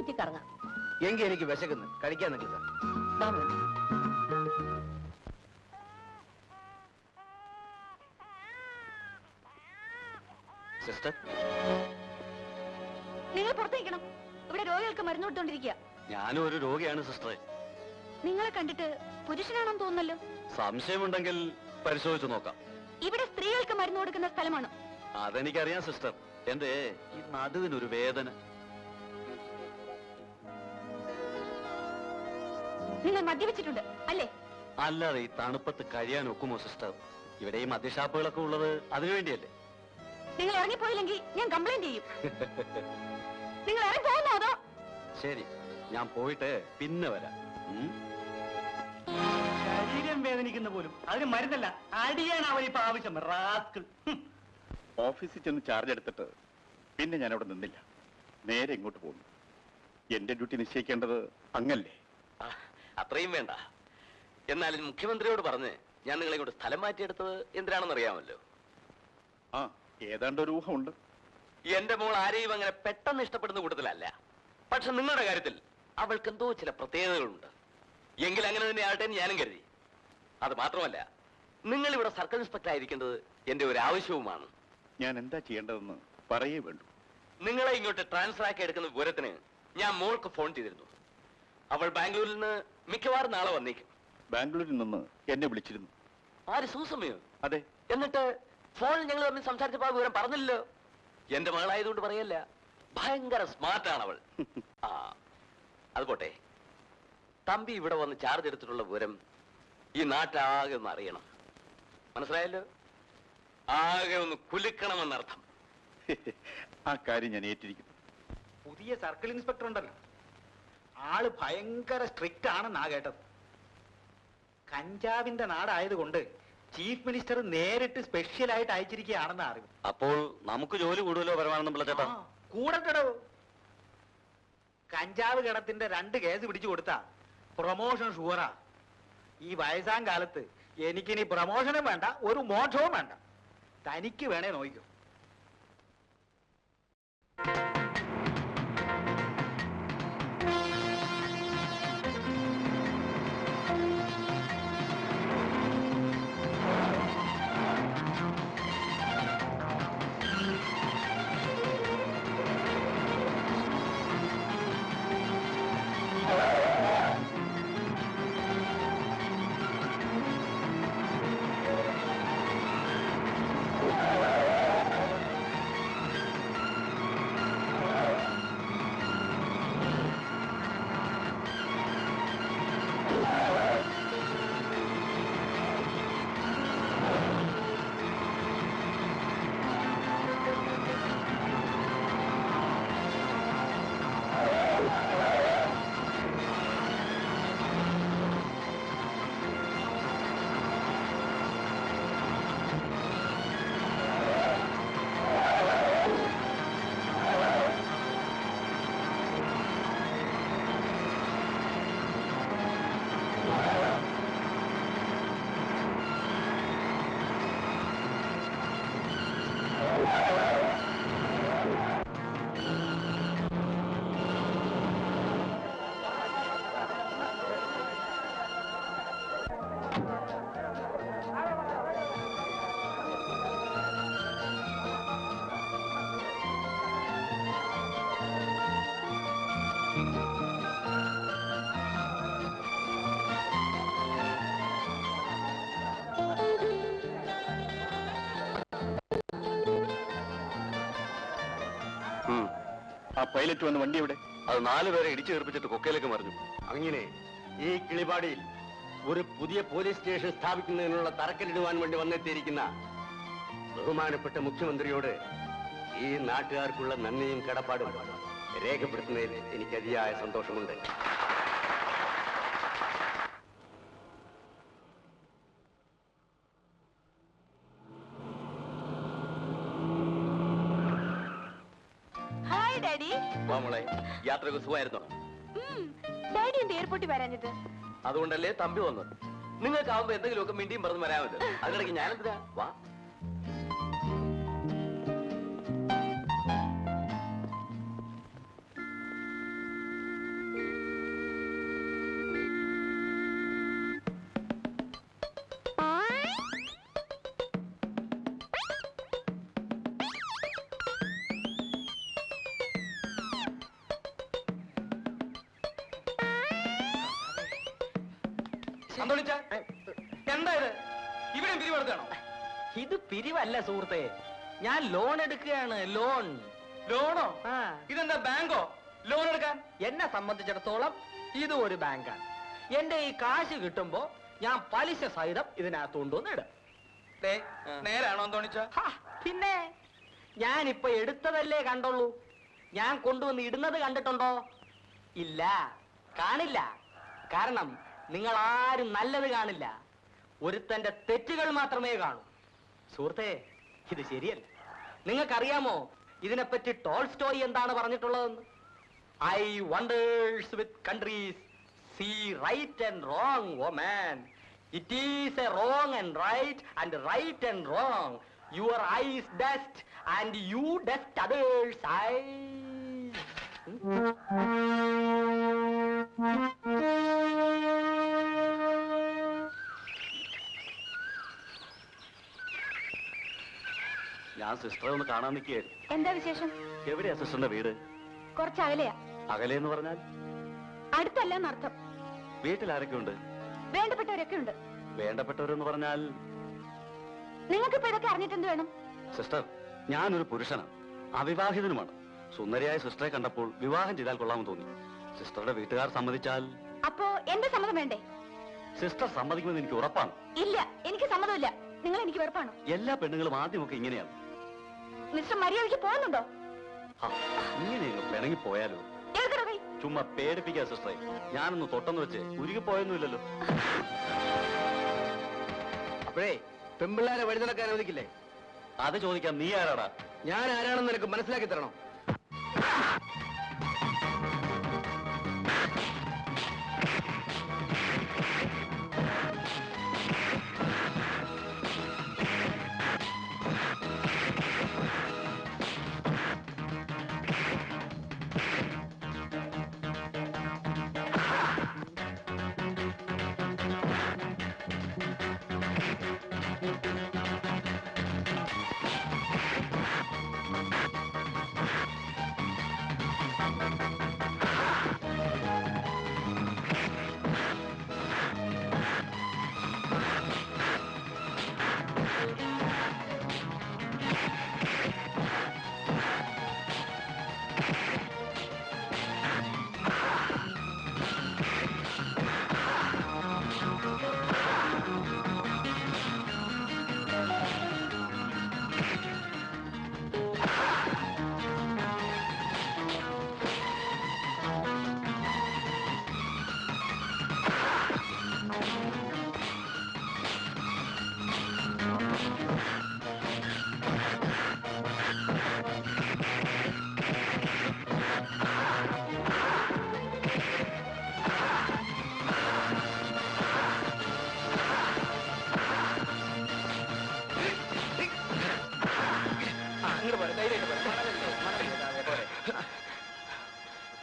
ചുറ്റിക്കറങ്ങാം. എങ്കിൽ എനിക്ക് വിശക്കുന്നു, കഴിക്കാൻ നിൽക്കുക. സിസ്റ്റർ, നിങ്ങൾ പുറത്തേക്കണം. ഇവിടെ രോഗികൾക്ക് മരുന്ന് കൊടുത്തോണ്ടിരിക്കുക. ഞാനും ഒരു രോഗിയാണ് സിസ്റ്ററെ. നിങ്ങളെ കണ്ടിട്ട് പുരുഷനാണെന്ന് തോന്നുന്നല്ലോ. സംശയമുണ്ടെങ്കിൽ പരിശോധിച്ചു നോക്കാം. ഇവിടെ സ്ത്രീകൾക്ക് മരുന്ന് കൊടുക്കുന്ന സ്ഥലമാണ്. അതെനിക്കറിയാം സിസ്റ്റർ. എന്റെ ഈ നടുവിനൊരു വേദന. നിങ്ങൾ മദ്യപിച്ചിട്ടുണ്ട് അല്ലേ? അല്ലാതെ ഈ തണുപ്പത്ത് കഴിയാൻ ഒക്കുമോ സിസ്റ്റർ? ഇവിടെ ഈ മദ്യഷാപ്പുകളൊക്കെ ഉള്ളത് അതിനുവേണ്ടിയല്ലേ? നിങ്ങൾ ഇറങ്ങിപ്പോയില്ലെങ്കിൽ ഞാൻ കംപ്ലൈന്റ് ചെയ്യും. നിങ്ങൾ ഇറങ്ങി പോകുന്നോ അതോ? ശരി, ഞാൻ പോയിട്ട് പിന്നെ വരാം. ശരീരം വേദനിക്കുന്ന പോലും അതിന് മരുന്നല്ല, അടിയാണ് അവരിപ്പോ ആവശ്യം. റാസ്കിൾ. ഓഫീസിൽ ചെന്ന് ചാർജ് എടുത്തിട്ട് പിന്നെ ഞാൻ അവിടെ നിന്നില്ല, നേരെ ഇങ്ങോട്ട് പോകുന്നു. എന്റെ ഡ്യൂട്ടി നിശ്ചയിക്കേണ്ടത് അങ്ങല്ലേ? അത്രയും വേണ്ട. എന്നാലും മുഖ്യമന്ത്രിയോട് പറഞ്ഞ് ഞാൻ നിങ്ങളെ കൊണ്ട് സ്ഥലം മാറ്റിയെടുത്തത് എന്തിനാണെന്ന് അറിയാമല്ലോ. ആ, ഏതാണ്ട് ഒരു ഊഹമുണ്ട്. എന്റെ മോൾ ആരെയും അങ്ങനെ പെട്ടെന്ന് ഇഷ്ടപ്പെടുന്ന കൂട്ടത്തിലല്ല. പക്ഷെ നിങ്ങളുടെ കാര്യത്തിൽ അവൾക്ക് എന്തോ ചില പ്രത്യേകതകളുണ്ട്. എങ്കിൽ അങ്ങനെ തന്നെ ആകട്ടെ എന്ന് ഞാനും കരുതി. അത് മാത്രമല്ല, നിങ്ങൾ ഇവിടെ സർക്കിൾ ഇൻസ്പെക്ടർ ആയിരിക്കേണ്ടത് എന്റെ ഒരു ആവശ്യവുമാണ്. ഞാൻ എന്താ ചെയ്യേണ്ടതെന്ന് പറയേ വേണ്ടു. നിങ്ങളെ ഇങ്ങോട്ട് ട്രാൻസ്ഫർ ആക്കി എടുക്കുന്ന വിവരത്തിന് ഞാൻ മോൾക്ക് ഫോൺ ചെയ്തിരുന്നു. അവൾ ബാംഗ്ലൂരിൽ നിന്ന് മിക്കവാറും നാളെ വന്നേക്കും. ബാംഗ്ലൂരിൽ നിന്ന് എന്നെ വിളിച്ചിരുന്നു. ആര്? സൂസമ്മയോ? അതെ. എന്നിട്ട് ഫോണിൽ ഞങ്ങൾ തമ്മിൽ സംസാരിച്ചപ്പോൾ വിവരം പറഞ്ഞില്ലല്ലോ. എന്റെ മകളായതുകൊണ്ട് പറയല്ല, ഭയങ്കര സ്മാർട്ടാണ് അവൾ. ആ, അത് പോട്ടെ. തമ്പി ഇവിടെ വന്ന് ചാർജ് എടുത്തിട്ടുള്ള വിവരം ഈ നാട്ടാകെ ഒന്ന് അറിയണം. മനസ്സിലായല്ലോ? ആകെ ഒന്ന് കുലുക്കണമെന്നർത്ഥം. ആ കാര്യം ഞാൻ ഏറ്റിരിക്കുന്നു. പുതിയ സർക്കിൾ ഇൻസ്പെക്ടർ ഉണ്ടല്ലോ, ആള് ഭയങ്കര സ്ട്രിക്റ്റ് ആണെന്നാ കേട്ടത്. കഞ്ചാവിന്റെ നാടായതുകൊണ്ട് ചീഫ് മിനിസ്റ്റർ നേരിട്ട് സ്പെഷ്യലായിട്ട് അയച്ചിരിക്കുകയാണെന്ന് അറിവ്. അപ്പോൾ നമുക്ക് ജോലി കൂടുതലോ പരമാണെന്ന് ചേട്ടാ? കൂടട്ടോ. കഞ്ചാവ് കിടത്തിന്റെ 2 കേസ് പിടിച്ചു കൊടുത്താ പ്രൊമോഷൻ ഷുവറാ. ഈ വയസ്സാം കാലത്ത് എനിക്കിനി പ്രൊമോഷനും വേണ്ട, ഒരു മോക്ഷവും വേണ്ട. തനിക്ക് വേണേ നോക്കിക്കോ. ആ പൈലറ്റ് വന്ന വണ്ടി എവിടെ? അത് 4 പേരെ ഇടിച്ചു തീർപ്പിച്ചിട്ട് കൊക്കയിലേക്ക് മറിഞ്ഞു. അങ്ങനെ ഈ കിളിപാടിയിൽ ഒരു പുതിയ പോലീസ് സ്റ്റേഷൻ സ്ഥാപിക്കുന്നതിനുള്ള തറക്കല്ലിടുവാൻ വേണ്ടി വന്നെത്തിയിരിക്കുന്ന ബഹുമാനപ്പെട്ട മുഖ്യമന്ത്രിയോട് ഈ നാട്ടുകാർക്കുള്ള നന്ദിയും കടപ്പാടും രേഖപ്പെടുത്തുന്നതിൽ എനിക്ക് അതിയായ സന്തോഷമുണ്ട്. Hi daddy. മോളെ, യാത്രയൊക്കെ സുഖമായിരുന്നോ? ഡാഡി എന്ത് എയർപോർട്ടിൽ വരാഞ്ഞത്? അതുകൊണ്ടല്ലേ തമ്പി വന്നത്. നിങ്ങൾക്കാവുമ്പോ എന്തെങ്കിലുമൊക്കെ മിണ്ടിയും പറഞ്ഞു വരാമല്ലോ. അതിനിടയ്ക്ക് ഞാനെന്തിനാ? വാ. അന്തോണിച്ച എന്താ ഇത് ഇവിടെ പിരിവെടുക്കാണോ? ഇത് പിരിവല്ല സുഹൃത്തെ, ഞാൻ ലോൺ എടുക്കുകയാണ്. ലോണോ? ആ, ഇതെന്താ ബാങ്കോ ലോൺ എടുക്കാൻ? എന്നെ സംബന്ധിച്ചിടത്തോളം ഇത് ഒരു ബാങ്കാണ്. എന്റെ ഈ കാശ് കിട്ടുമ്പോ ഞാൻ പലിശ സഹിതം ഇതിനകത്ത് കൊണ്ടുവന്ന് ഇടും. ദേ, നേരാണോ അന്തോണിച്ച? ഹാ, പിന്നെ ഞാനിപ്പോ എടുത്തതല്ലേ കണ്ടുള്ളൂ. ഞാൻ കൊണ്ടുവന്ന് ഇടുന്നത് കണ്ടിട്ടുണ്ടോ? ഇല്ല, കാണില്ല. കാരണം നിങ്ങൾ ആരും നല്ലത് കാണില്ല, ഒരുത്തന്റെ തെറ്റുകൾ മാത്രമേ കാണൂ. സുഹൃത്തെ, ഇത് ശരിയല്ല. നിങ്ങൾക്കറിയാമോ ഇതിനെപ്പറ്റി ടോൾസ്റ്റോയ് എന്താണ് പറഞ്ഞിട്ടുള്ളതെന്ന്? I wonders with countries see right and wrong, oh man. It is a wrong and right and wrong. Your eyes dust and you dust others eye. ഞാൻ സിസ്റ്ററെ ഒന്ന് കാണാൻ നിൽക്കുകയായിരുന്നു. എന്താ വിശേഷം? എവിടെയാ സിസ്റ്ററിന്റെ വീട്? കുറച്ച് അകലെയാ. അകലെ എന്ന് പറഞ്ഞാൽ? അടുത്തല്ല എന്നർത്ഥം. വീട്ടിൽ ആരൊക്കെ ഉണ്ട്? വേണ്ടപ്പെട്ടവരൊക്കെ ഉണ്ട്. വേണ്ടപ്പെട്ടവരെന്ന് പറഞ്ഞാൽ? നിങ്ങൾക്കിപ്പോ ഇതൊക്കെ അറിഞ്ഞിട്ടെന്ത് വേണം? സിസ്റ്റർ, ഞാനൊരു പുരുഷനാണ്, അവിവാഹിതനുമാണ്. സുന്ദരിയായ സിസ്റ്ററെ കണ്ടപ്പോൾ വിവാഹം ചെയ്താൽ കൊള്ളാമെന്ന് തോന്നി. സിസ്റ്ററുടെ വീട്ടുകാർ സമ്മതിച്ചാൽ? അപ്പോ എന്റെ സമ്മതം വേണ്ടേ? സിസ്റ്റർ സമ്മതിക്കുമെന്ന് എനിക്ക് ഉറപ്പാണ്. ഇല്ല, എനിക്ക് സമ്മതമില്ല. നിങ്ങൾ എനിക്ക് വെറുപ്പാണോ? എല്ലാ പെണ്ണുങ്ങളും ആദ്യമൊക്കെ ഇങ്ങനെയാണ്. മിസ്റ്റർ മര്യാദയ്ക്ക് പോകുന്നുണ്ടോ? ഇങ്ങനെയൊന്ന് പിണങ്ങി പോയാലോ? എടുക്കണോ കൈ? ചുമ്മാ പേടിപ്പിക്കാ സിസ്റ്ററെ. ഞാനൊന്ന് തൊട്ടെന്ന് വെച്ച് ഉരുകി പോയൊന്നുമില്ലല്ലോ. അപ്പോഴേ പെമ്പിള്ളാരെ വഴി നടക്കാൻ അനുവദിക്കില്ലേ? അത് ചോദിക്കാം, നീ ആരാടാ? ഞാൻ ആരാണെന്ന് നിനക്ക് മനസ്സിലാക്കി തരണം.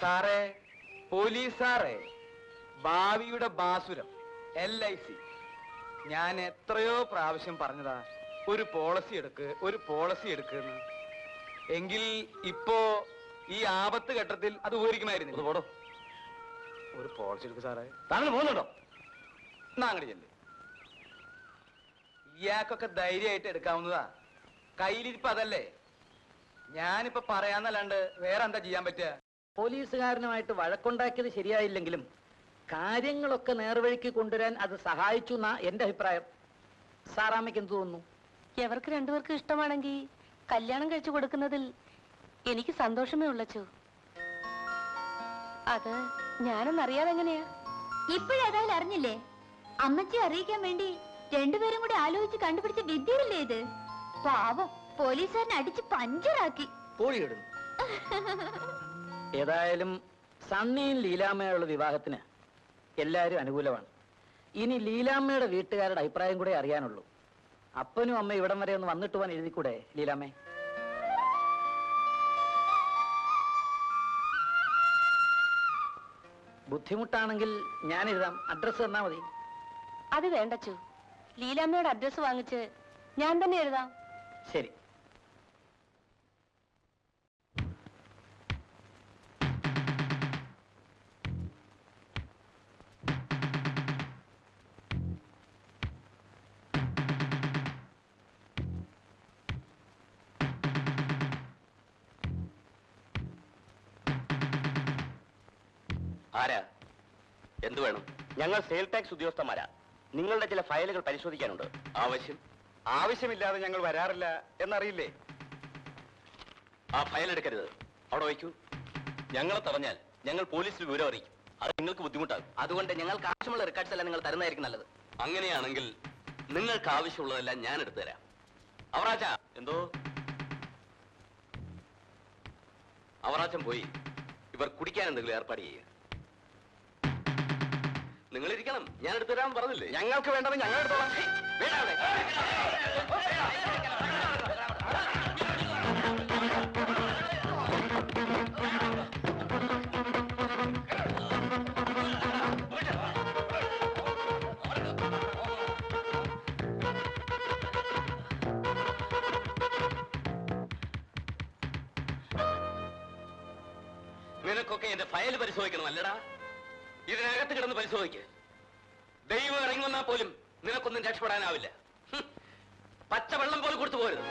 സാറേ, പോലീസ് സാറേ, ഭാവിയുടെ ബാസുരം LIC. ഞാൻ എത്രയോ പ്രാവശ്യം പറഞ്ഞതാ ഒരു പോളിസി എടുക്കുന്നു. എങ്കിൽ ഇപ്പോ ഈ ആപത്ത് ഘട്ടത്തിൽ അത് ഉപകരിക്കുമായിരുന്നു. പോടോ. ഒരു പോളിസി എടുക്ക് സാറേ. താങ്കൾ പോകുന്നുണ്ടോ? എന്നാ അങ്ങോട്ട് ചെല്ല്. ഇയാൾക്കൊക്കെ ധൈര്യമായിട്ട് എടുക്കാവുന്നതാ. കയ്യിലിരിപ്പ് അതല്ലേ. ഞാനിപ്പോ പറയാന്നല്ലാണ്ട് വേറെ എന്താ ചെയ്യാൻ പറ്റുക? പോലീസുകാരനുമായിട്ട് വഴക്കുണ്ടാക്കിയത് ശരിയായില്ലെങ്കിലും കാര്യങ്ങളൊക്കെ നേർവഴിക്ക് കൊണ്ടുവരാൻ അത് സഹായിച്ചു എന്നാ എന്റെ അഭിപ്രായം. സാറാമ്മയ്ക്ക് എന്ത് തോന്നുന്നു? എവർക്ക് രണ്ടുപേർക്കും ഇഷ്ടമാണെങ്കിൽ കല്യാണം കഴിച്ചു കൊടുക്കുന്നതിൽ എനിക്ക് സന്തോഷമേ ഉള്ളച്ചു. അത് ഞാനൊന്നറിയാതെ എങ്ങനെയാ? ഇപ്പോഴേതായാലും അറിഞ്ഞില്ലേ? അമ്മച്ചി അറിയിക്കാൻ വേണ്ടി രണ്ടുപേരും കൂടി ആലോചിച്ച് കണ്ടുപിടിച്ച വിദ്യയില്ലേ ഇത്? പാവം പോലീസുകാരനെ അടിച്ച് പഞ്ചറാക്കി. പോളിയിടുന്നു. ഏതായാലും സണ്ണിയും ലീലാമ്മയുള്ള വിവാഹത്തിന് എല്ലാവരും അനുകൂലമാണ്. ഇനി ലീലാമ്മയുടെ വീട്ടുകാരുടെ അഭിപ്രായം കൂടെ അറിയാനുള്ളൂ. അപ്പനും അമ്മ ഇവിടം വരെ ഒന്ന് വന്നിട്ട് പോകാൻ എഴുതിക്കൂടെ ലീലാമ്മേ? ബുദ്ധിമുട്ടാണെങ്കിൽ ഞാൻ എഴുതാം, അഡ്രസ് തന്നാ മതി. അത് വേണ്ടച്ചു. ലീലാമ്മയുടെ അഡ്രസ് വാങ്ങിച്ച് ഞാൻ തന്നെ എഴുതാം. ശരി. ആരാ? എന്തു വേണം? ഞങ്ങൾ സെയിൽ ടാക്സ് ഉദ്യോഗസ്ഥന്മാരാ. നിങ്ങളുടെ ചില ഫയലുകൾ പരിശോധിക്കാനുണ്ട്. ആവശ്യം? ആവശ്യമില്ലാതെ ഞങ്ങൾ വരാറില്ല എന്നറിയില്ലേ? ആ ഫയൽ എടുക്കരുത്, അവിടെ വയ്ക്കൂ. ഞങ്ങളെ തടഞ്ഞാൽ ഞങ്ങൾ പോലീസിൽ വിവരം അറിയിക്കും. അത് നിങ്ങൾക്ക് ബുദ്ധിമുട്ടാകും. അതുകൊണ്ട് ഞങ്ങൾക്ക് ആവശ്യമുള്ള റെക്കോർഡ്സ് എല്ലാം നിങ്ങൾ തരുന്നതായിരിക്കും നല്ലത്. അങ്ങനെയാണെങ്കിൽ നിങ്ങൾക്ക് ആവശ്യമുള്ളതെല്ലാം ഞാൻ എടുത്തു തരാം. അവറാച്ച, എന്തോ? അവറാച്ചൻ പോയി ഇവർ കുടിക്കാൻ എന്തെങ്കിലും ഏർപ്പാട് ചെയ്യുക. നിങ്ങൾ ഇരിക്കണം, ഞാൻ എടുത്തു തരാൻ പറഞ്ഞില്ലേ? ഞങ്ങൾക്ക് വേണ്ടത് ഞങ്ങൾ എടുത്തോളാം. വേണ്ട അവിടെ. നിനക്കൊക്കെ എന്റെ ഫയൽ പരിശോധിക്കണം അല്ലടാ? ഇതിനകത്ത് കിടന്ന് പരിശോധിക്ക്. ദൈവം ഇറങ്ങി വന്നാൽ പോലും നിനക്കൊന്നും രക്ഷപ്പെടാനാവില്ല. പച്ചവെള്ളം പോലും കൊടുത്തു പോരുത്.